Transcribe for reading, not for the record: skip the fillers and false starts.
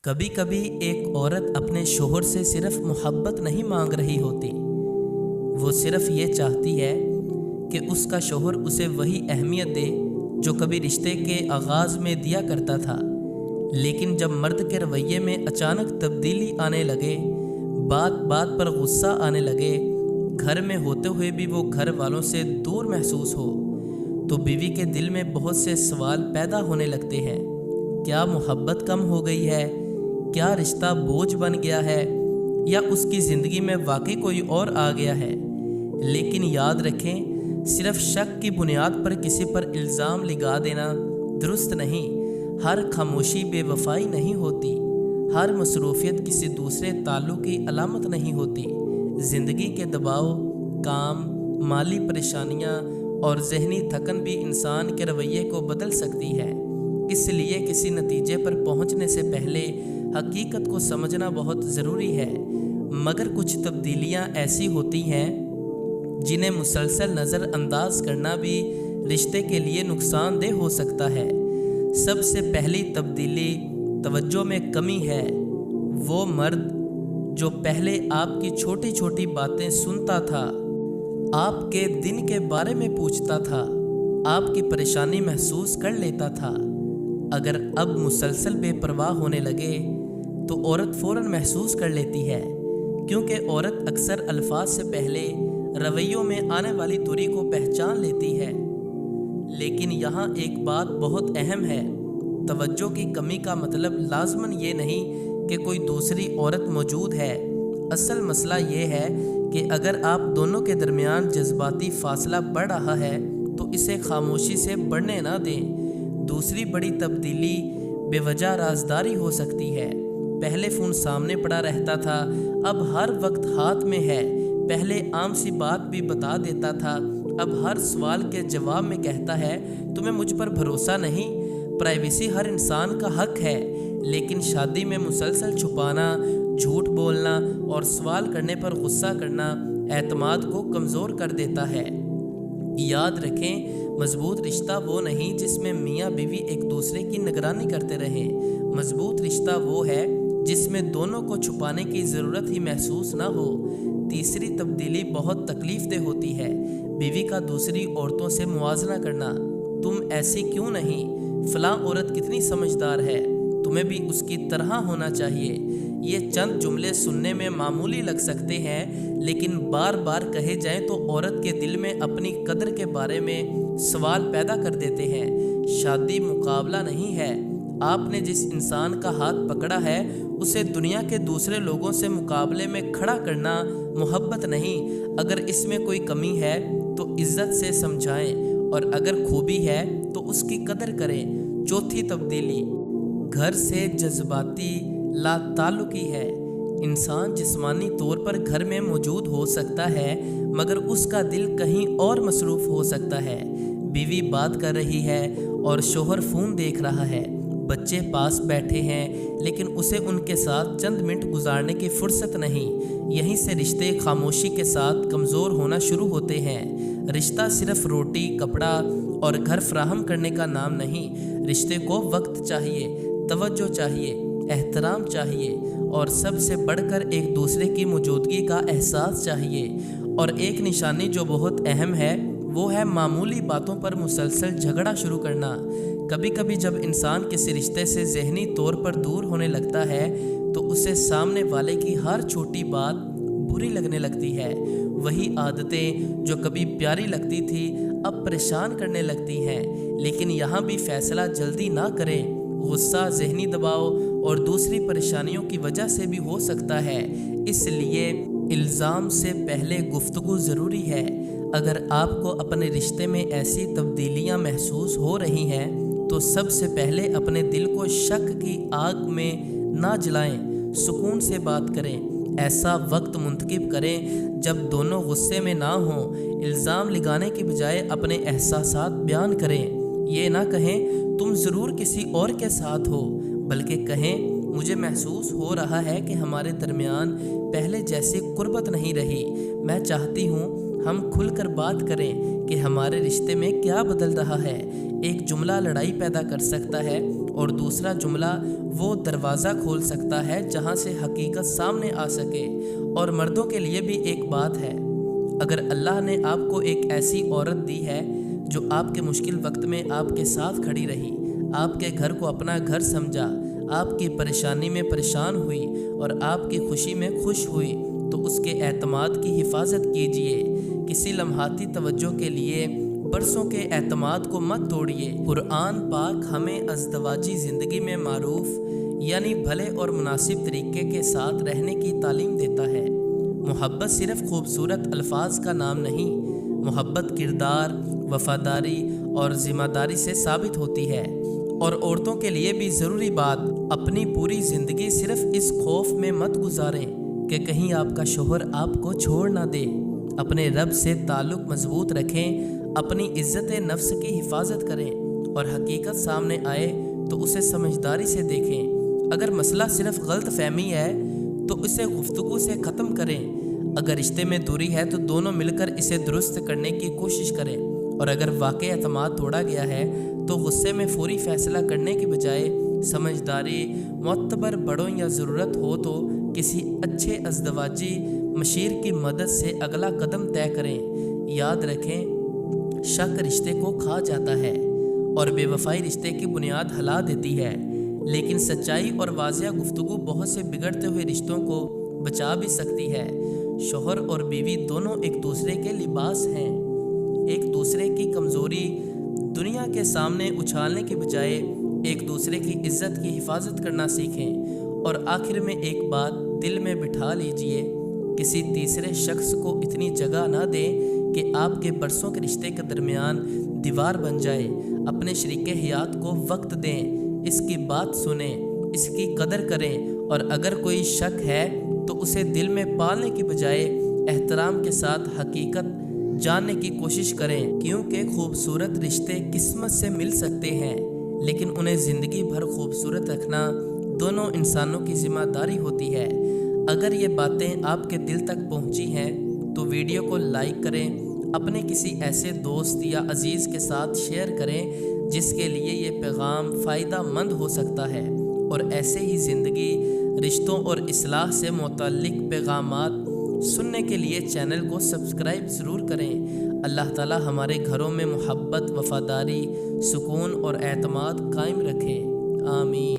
کبھی کبھی ایک عورت اپنے شوہر سے صرف محبت نہیں مانگ رہی ہوتی، وہ صرف یہ چاہتی ہے کہ اس کا شوہر اسے وہی اہمیت دے جو کبھی رشتے کے آغاز میں دیا کرتا تھا۔ لیکن جب مرد کے رویے میں اچانک تبدیلی آنے لگے، بات بات پر غصہ آنے لگے، گھر میں ہوتے ہوئے بھی وہ گھر والوں سے دور محسوس ہو، تو بیوی کے دل میں بہت سے سوال پیدا ہونے لگتے ہیں۔ کیا محبت کم ہو گئی ہے؟ کیا رشتہ بوجھ بن گیا ہے؟ یا اس کی زندگی میں واقعی کوئی اور آ گیا ہے؟ لیکن یاد رکھیں، صرف شک کی بنیاد پر کسی پر الزام لگا دینا درست نہیں۔ ہر خاموشی بے وفائی نہیں ہوتی، ہر مصروفیت کسی دوسرے تعلق کی علامت نہیں ہوتی۔ زندگی کے دباؤ، کام، مالی پریشانیاں اور ذہنی تھکن بھی انسان کے رویے کو بدل سکتی ہے۔ اس لیے کسی نتیجے پر پہنچنے سے پہلے حقیقت کو سمجھنا بہت ضروری ہے۔ مگر کچھ تبدیلیاں ایسی ہوتی ہیں جنہیں مسلسل نظر انداز کرنا بھی رشتے کے لیے نقصان دہ ہو سکتا ہے۔ سب سے پہلی تبدیلی توجہ میں کمی ہے۔ وہ مرد جو پہلے آپ کی چھوٹی چھوٹی باتیں سنتا تھا، آپ کے دن کے بارے میں پوچھتا تھا، آپ کی پریشانی محسوس کر لیتا تھا، اگر اب مسلسل بے پرواہ ہونے لگے تو عورت فوراً محسوس کر لیتی ہے، کیونکہ عورت اکثر الفاظ سے پہلے رویوں میں آنے والی دوری کو پہچان لیتی ہے۔ لیکن یہاں ایک بات بہت اہم ہے، توجہ کی کمی کا مطلب لازماً یہ نہیں کہ کوئی دوسری عورت موجود ہے۔ اصل مسئلہ یہ ہے کہ اگر آپ دونوں کے درمیان جذباتی فاصلہ بڑھ رہا ہے تو اسے خاموشی سے بڑھنے نہ دیں۔ دوسری بڑی تبدیلی بے وجہ رازداری ہو سکتی ہے۔ پہلے فون سامنے پڑا رہتا تھا، اب ہر وقت ہاتھ میں ہے۔ پہلے عام سی بات بھی بتا دیتا تھا، اب ہر سوال کے جواب میں کہتا ہے تمہیں مجھ پر بھروسہ نہیں۔ پرائیویسی ہر انسان کا حق ہے، لیکن شادی میں مسلسل چھپانا، جھوٹ بولنا اور سوال کرنے پر غصہ کرنا اعتماد کو کمزور کر دیتا ہے۔ یاد رکھیں، مضبوط رشتہ وہ نہیں جس میں میاں بیوی ایک دوسرے کی نگرانی کرتے رہیں۔ مضبوط رشتہ وہ ہے جس میں دونوں کو چھپانے کی ضرورت ہی محسوس نہ ہو۔ تیسری تبدیلی بہت تکلیف دہ ہوتی ہے۔ بیوی کا دوسری عورتوں سے موازنہ کرنا۔ تم ایسی کیوں نہیں؟ فلاں عورت کتنی سمجھدار ہے، تمہیں بھی اس کی طرح ہونا چاہیے۔ یہ چند جملے سننے میں معمولی لگ سکتے ہیں، لیکن بار بار کہے جائیں تو عورت کے دل میں اپنی قدر کے بارے میں سوال پیدا کر دیتے ہیں۔ شادی مقابلہ نہیں ہے۔ آپ نے جس انسان کا ہاتھ پکڑا ہے اسے دنیا کے دوسرے لوگوں سے مقابلے میں کھڑا کرنا محبت نہیں۔ اگر اس میں کوئی کمی ہے تو عزت سے سمجھائیں، اور اگر خوبی ہے تو اس کی قدر کریں۔ چوتھی تبدیلی گھر سے جذباتی لا تعلقی ہے۔ انسان جسمانی طور پر گھر میں موجود ہو سکتا ہے، مگر اس کا دل کہیں اور مصروف ہو سکتا ہے۔ بیوی بات کر رہی ہے اور شوہر فون دیکھ رہا ہے، بچے پاس بیٹھے ہیں، لیکن اسے ان کے ساتھ چند منٹ گزارنے کی فرصت نہیں۔ یہیں سے رشتے خاموشی کے ساتھ کمزور ہونا شروع ہوتے ہیں۔ رشتہ صرف روٹی، کپڑا اور گھر فراہم کرنے کا نام نہیں۔ رشتے کو وقت چاہیے، توجہ چاہیے، احترام چاہیے، اور سب سے بڑھ کر ایک دوسرے کی موجودگی کا احساس چاہیے۔ اور ایک نشانی جو بہت اہم ہے وہ ہے معمولی باتوں پر مسلسل جھگڑا شروع کرنا۔ کبھی کبھی جب انسان کسی رشتے سے ذہنی طور پر دور ہونے لگتا ہے تو اسے سامنے والے کی ہر چھوٹی بات بری لگنے لگتی ہے۔ وہی عادتیں جو کبھی پیاری لگتی تھی اب پریشان کرنے لگتی ہیں۔ لیکن یہاں بھی فیصلہ جلدی نہ کریں۔ غصہ ذہنی دباؤ اور دوسری پریشانیوں کی وجہ سے بھی ہو سکتا ہے، اس لیے الزام سے پہلے گفتگو ضروری ہے۔ اگر آپ کو اپنے رشتے میں ایسی تبدیلیاں محسوس ہو رہی ہیں تو سب سے پہلے اپنے دل کو شک کی آگ میں نہ جلائیں، سکون سے بات کریں۔ ایسا وقت منتخب کریں جب دونوں غصے میں نہ ہوں۔ الزام لگانے کی بجائے اپنے احساسات بیان کریں۔ یہ نہ کہیں تم ضرور کسی اور کے ساتھ ہو، بلکہ کہیں مجھے محسوس ہو رہا ہے کہ ہمارے درمیان پہلے جیسی قربت نہیں رہی۔ میں چاہتی ہوں ہم کھل کر بات کریں کہ ہمارے رشتے میں کیا بدل رہا ہے۔ ایک جملہ لڑائی پیدا کر سکتا ہے، اور دوسرا جملہ وہ دروازہ کھول سکتا ہے جہاں سے حقیقت سامنے آ سکے۔ اور مردوں کے لیے بھی ایک بات ہے، اگر اللہ نے آپ کو ایک ایسی عورت دی ہے جو آپ کے مشکل وقت میں آپ کے ساتھ کھڑی رہی، آپ کے گھر کو اپنا گھر سمجھا، آپ کی پریشانی میں پریشان ہوئی اور آپ کی خوشی میں خوش ہوئی، تو اس کے اعتماد کی حفاظت کیجیے۔ کسی لمحاتی توجہ کے لیے برسوں کے اعتماد کو مت توڑیے۔ قرآن پاک ہمیں ازدواجی زندگی میں معروف یعنی بھلے اور مناسب طریقے کے ساتھ رہنے کی تعلیم دیتا ہے۔ محبت صرف خوبصورت الفاظ کا نام نہیں، محبت کردار، وفاداری اور ذمہ داری سے ثابت ہوتی ہے۔ اور عورتوں کے لیے بھی ضروری بات، اپنی پوری زندگی صرف اس خوف میں مت گزاریں کہ کہیں آپ کا شوہر آپ کو چھوڑ نہ دے۔ اپنے رب سے تعلق مضبوط رکھیں، اپنی عزت نفس کی حفاظت کریں، اور حقیقت سامنے آئے تو اسے سمجھداری سے دیکھیں۔ اگر مسئلہ صرف غلط فہمی ہے تو اسے گفتگو سے ختم کریں۔ اگر رشتے میں دوری ہے تو دونوں مل کر اسے درست کرنے کی کوشش کریں، اور اگر واقعی اعتماد توڑا گیا ہے تو غصے میں فوری فیصلہ کرنے کی بجائے سمجھداری، معتبر بڑوں یا ضرورت ہو تو کسی اچھے ازدواجی مشیر کی مدد سے اگلا قدم طے کریں۔ یاد رکھیں، شک رشتے کو کھا جاتا ہے اور بے وفائی رشتے کی بنیاد ہلا دیتی ہے، لیکن سچائی اور واضح گفتگو بہت سے بگڑتے ہوئے رشتوں کو بچا بھی سکتی ہے۔ شوہر اور بیوی دونوں ایک دوسرے کے لباس ہیں۔ ایک دوسرے کی کمزوری دنیا کے سامنے اچھالنے کی بجائے ایک دوسرے کی عزت کی حفاظت کرنا سیکھیں۔ اور آخر میں ایک بات دل میں بٹھا لیجئے، کسی تیسرے شخص کو اتنی جگہ نہ دیں کہ آپ کے برسوں کے رشتے کے درمیان دیوار بن جائے۔ اپنے شریک حیات کو وقت دیں، اس کی بات سنیں، اس کی قدر کریں، اور اگر کوئی شک ہے تو اسے دل میں پالنے کی بجائے احترام کے ساتھ حقیقت جاننے کی کوشش کریں، کیونکہ خوبصورت رشتے قسمت سے مل سکتے ہیں، لیکن انہیں زندگی بھر خوبصورت رکھنا دونوں انسانوں کی ذمہ داری ہوتی ہے۔ اگر یہ باتیں آپ کے دل تک پہنچی ہیں تو ویڈیو کو لائک کریں، اپنے کسی ایسے دوست یا عزیز کے ساتھ شیئر کریں جس کے لیے یہ پیغام فائدہ مند ہو سکتا ہے۔ اور ایسے ہی زندگی، رشتوں اور اصلاح سے متعلق پیغامات سننے کے لیے چینل کو سبسکرائب ضرور کریں۔ اللہ تعالی ہمارے گھروں میں محبت، وفاداری، سکون اور اعتماد قائم رکھے۔ آمین۔